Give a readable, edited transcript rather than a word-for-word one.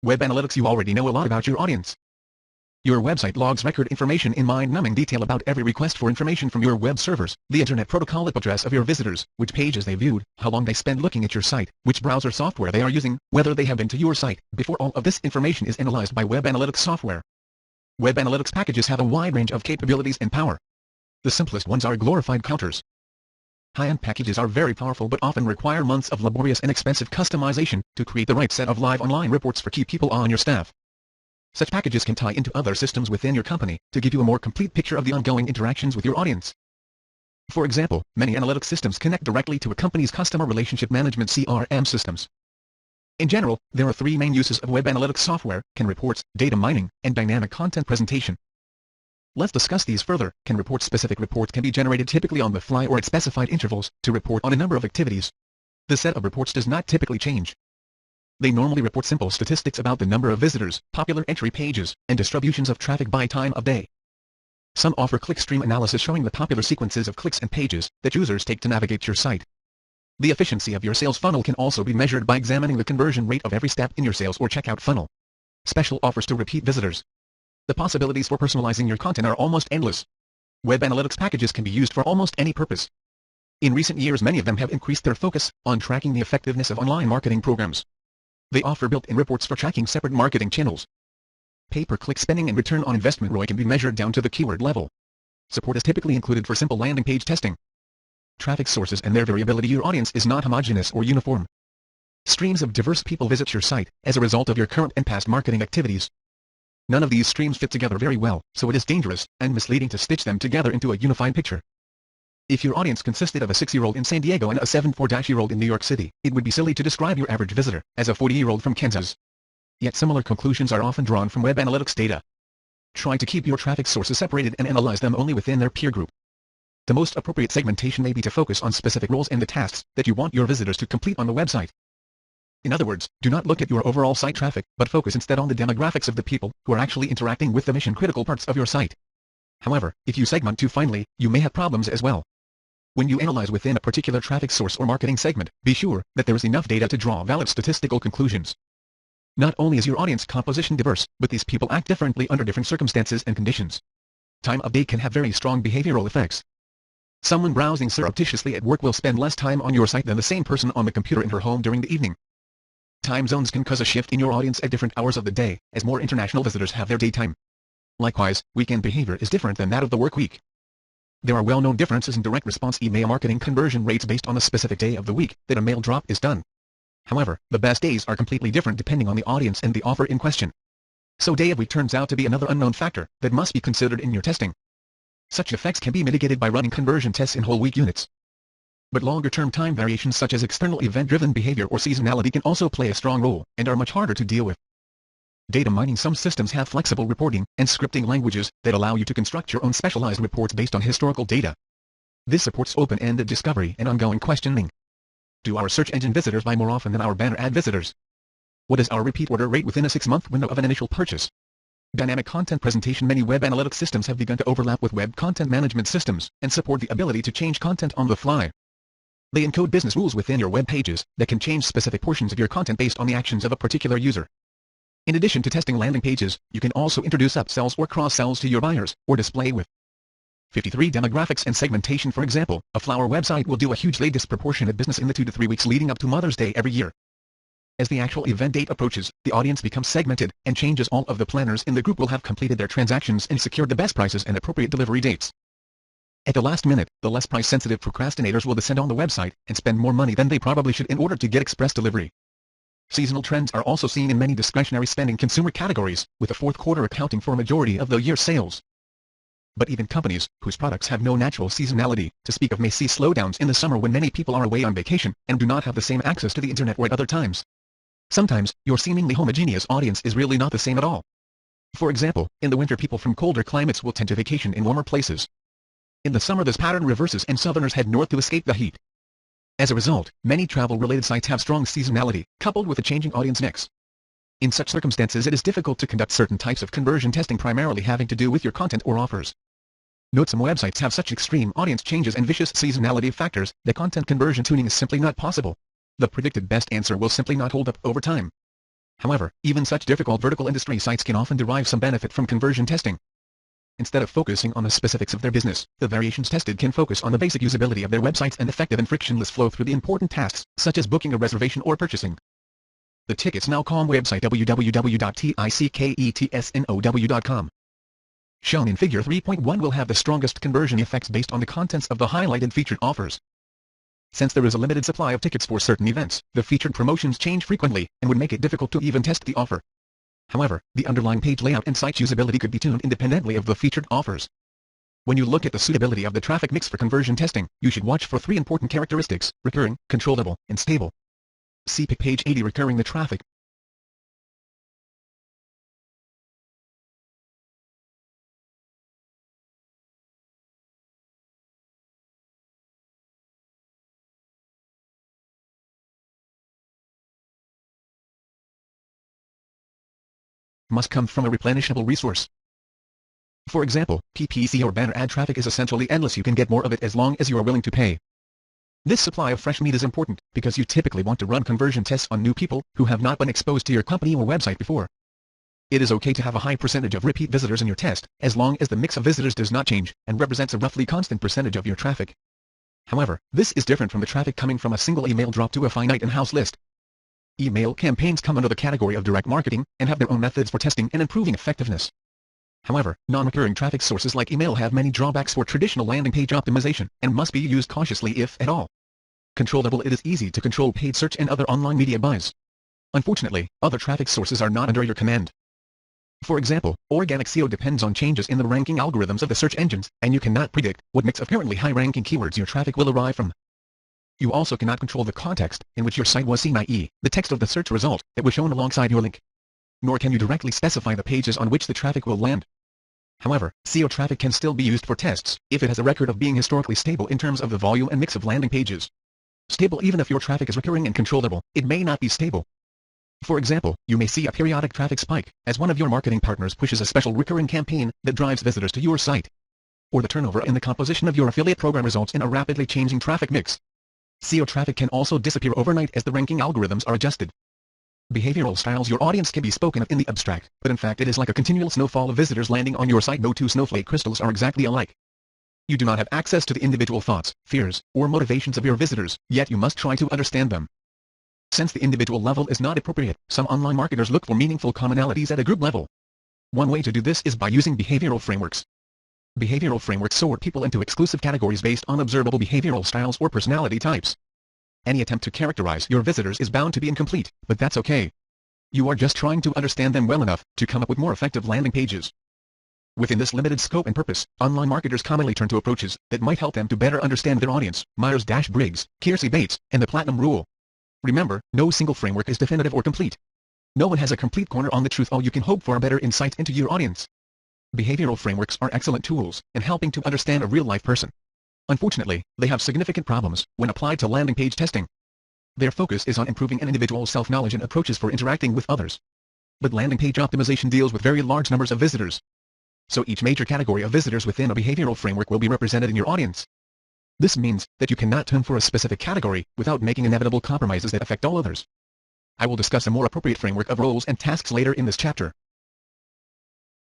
Web analytics. You already know a lot about your audience. Your website logs record information in mind-numbing detail about every request for information from your web servers, the Internet Protocol IP address of your visitors, which pages they viewed, how long they spend looking at your site, which browser software they are using, whether they have been to your site before. All of this information is analyzed by web analytics software. Web analytics packages have a wide range of capabilities and power. The simplest ones are glorified counters. High-end packages are very powerful but often require months of laborious and expensive customization to create the right set of live online reports for key people on your staff. Such packages can tie into other systems within your company to give you a more complete picture of the ongoing interactions with your audience. For example, many analytics systems connect directly to a company's customer relationship management (CRM) systems. In general, there are three main uses of web analytics software: CAN reports, data mining, and dynamic content presentation. Let's discuss these further. CAN reports. Specific reports can be generated typically on the fly or at specified intervals to report on a number of activities. The set of reports does not typically change. They normally report simple statistics about the number of visitors, popular entry pages, and distributions of traffic by time of day. Some offer clickstream analysis showing the popular sequences of clicks and pages that users take to navigate your site. The efficiency of your sales funnel can also be measured by examining the conversion rate of every step in your sales or checkout funnel. Special offers to repeat visitors. The possibilities for personalizing your content are almost endless. Web analytics packages can be used for almost any purpose. In recent years, many of them have increased their focus on tracking the effectiveness of online marketing programs. They offer built-in reports for tracking separate marketing channels. Pay-per-click spending and return on investment (ROI) can be measured down to the keyword level. Support is typically included for simple landing page testing. Traffic sources and their variability. Your audience is not homogeneous or uniform. Streams of diverse people visit your site as a result of your current and past marketing activities. None of these streams fit together very well, so it is dangerous and misleading to stitch them together into a unified picture. If your audience consisted of a 6-year-old in San Diego and a 74-year-old in New York City, it would be silly to describe your average visitor as a 40-year-old from Kansas. Yet similar conclusions are often drawn from web analytics data. Try to keep your traffic sources separated and analyze them only within their peer group. The most appropriate segmentation may be to focus on specific roles and the tasks that you want your visitors to complete on the website. In other words, do not look at your overall site traffic, but focus instead on the demographics of the people who are actually interacting with the mission-critical parts of your site. However, if you segment too finely, you may have problems as well. When you analyze within a particular traffic source or marketing segment, be sure that there is enough data to draw valid statistical conclusions. Not only is your audience composition diverse, but these people act differently under different circumstances and conditions. Time of day can have very strong behavioral effects. Someone browsing surreptitiously at work will spend less time on your site than the same person on the computer in her home during the evening. Time zones can cause a shift in your audience at different hours of the day, as more international visitors have their daytime. Likewise, weekend behavior is different than that of the work week. There are well-known differences in direct response email marketing conversion rates based on the specific day of the week that a mail drop is done. However, the best days are completely different depending on the audience and the offer in question. So day of week turns out to be another unknown factor that must be considered in your testing. Such effects can be mitigated by running conversion tests in whole week units. But longer-term time variations such as external event-driven behavior or seasonality can also play a strong role and are much harder to deal with. Data mining. Some systems have flexible reporting and scripting languages that allow you to construct your own specialized reports based on historical data. This supports open-ended discovery and ongoing questioning. Do our search engine visitors buy more often than our banner ad visitors? What is our repeat order rate within a 6-month window of an initial purchase? Dynamic content presentation. Many web analytics systems have begun to overlap with web content management systems and support the ability to change content on the fly. They encode business rules within your web pages that can change specific portions of your content based on the actions of a particular user. In addition to testing landing pages, you can also introduce upsells or cross-sells to your buyers, or display with 53 demographics and segmentation. For example, a flower website will do a hugely disproportionate business in the 2 to 3 weeks leading up to Mother's Day every year. As the actual event date approaches, the audience becomes segmented and changes. All of the planners in the group will have completed their transactions and secured the best prices and appropriate delivery dates. At the last minute, the less price-sensitive procrastinators will descend on the website and spend more money than they probably should in order to get express delivery. Seasonal trends are also seen in many discretionary spending consumer categories, with the fourth quarter accounting for a majority of the year's sales. But even companies, whose products have no natural seasonality, to speak of, may see slowdowns in the summer when many people are away on vacation and do not have the same access to the internet or at other times. Sometimes, your seemingly homogeneous audience is really not the same at all. For example, in the winter people from colder climates will tend to vacation in warmer places. In the summer this pattern reverses and southerners head north to escape the heat. As a result, many travel-related sites have strong seasonality, coupled with a changing audience mix. In such circumstances it is difficult to conduct certain types of conversion testing primarily having to do with your content or offers. Note some websites have such extreme audience changes and vicious seasonality factors that content conversion tuning is simply not possible. The predicted best answer will simply not hold up over time. However, even such difficult vertical industry sites can often derive some benefit from conversion testing. Instead of focusing on the specifics of their business, the variations tested can focus on the basic usability of their websites and effective and frictionless flow through the important tasks, such as booking a reservation or purchasing. The Ticketsnow.com website www.ticketsnow.com. Shown in Figure 3.1 will have the strongest conversion effects based on the contents of the highlighted featured offers. Since there is a limited supply of tickets for certain events, the featured promotions change frequently, and would make it difficult to even test the offer. However, the underlying page layout and site usability could be tuned independently of the featured offers. When you look at the suitability of the traffic mix for conversion testing, you should watch for three important characteristics: recurring, controllable, and stable. See page 80. Recurring. The traffic must come from a replenishable resource. For example, PPC or banner ad traffic is essentially endless. You can get more of it as long as you are willing to pay. This supply of fresh meat is important, because you typically want to run conversion tests on new people, who have not been exposed to your company or website before. It is okay to have a high percentage of repeat visitors in your test, as long as the mix of visitors does not change, and represents a roughly constant percentage of your traffic. However, this is different from the traffic coming from a single email drop to a finite in-house list. Email campaigns come under the category of direct marketing, and have their own methods for testing and improving effectiveness. However, non-recurring traffic sources like email have many drawbacks for traditional landing page optimization, and must be used cautiously if at all. Controllable. It is easy to control paid search and other online media buys. Unfortunately, other traffic sources are not under your command. For example, organic SEO depends on changes in the ranking algorithms of the search engines, and you cannot predict what mix of currently high-ranking keywords your traffic will arrive from. You also cannot control the context in which your site was seen, i.e., the text of the search result that was shown alongside your link. Nor can you directly specify the pages on which the traffic will land. However, SEO traffic can still be used for tests, if it has a record of being historically stable in terms of the volume and mix of landing pages. Stable. Even if your traffic is recurring and controllable, it may not be stable. For example, you may see a periodic traffic spike, as one of your marketing partners pushes a special recurring campaign that drives visitors to your site. Or the turnover in the composition of your affiliate program results in a rapidly changing traffic mix. SEO traffic can also disappear overnight as the ranking algorithms are adjusted. Behavioral styles. Your audience can be spoken of in the abstract, but in fact it is like a continual snowfall of visitors landing on your site. No two snowflake crystals are exactly alike. You do not have access to the individual thoughts, fears, or motivations of your visitors, yet you must try to understand them. Since the individual level is not appropriate, some online marketers look for meaningful commonalities at a group level. One way to do this is by using behavioral frameworks. Behavioral frameworks sort people into exclusive categories based on observable behavioral styles or personality types. Any attempt to characterize your visitors is bound to be incomplete, but that's okay. You are just trying to understand them well enough to come up with more effective landing pages. Within this limited scope and purpose, online marketers commonly turn to approaches that might help them to better understand their audience: Myers-Briggs, Kiersey-Bates, and the Platinum Rule. Remember, no single framework is definitive or complete. No one has a complete corner on the truth. All you can hope for are better insights into your audience. Behavioral frameworks are excellent tools in helping to understand a real-life person. Unfortunately, they have significant problems when applied to landing page testing. Their focus is on improving an individual's self-knowledge and approaches for interacting with others. But landing page optimization deals with very large numbers of visitors. So each major category of visitors within a behavioral framework will be represented in your audience. This means that you cannot tune for a specific category without making inevitable compromises that affect all others. I will discuss a more appropriate framework of roles and tasks later in this chapter.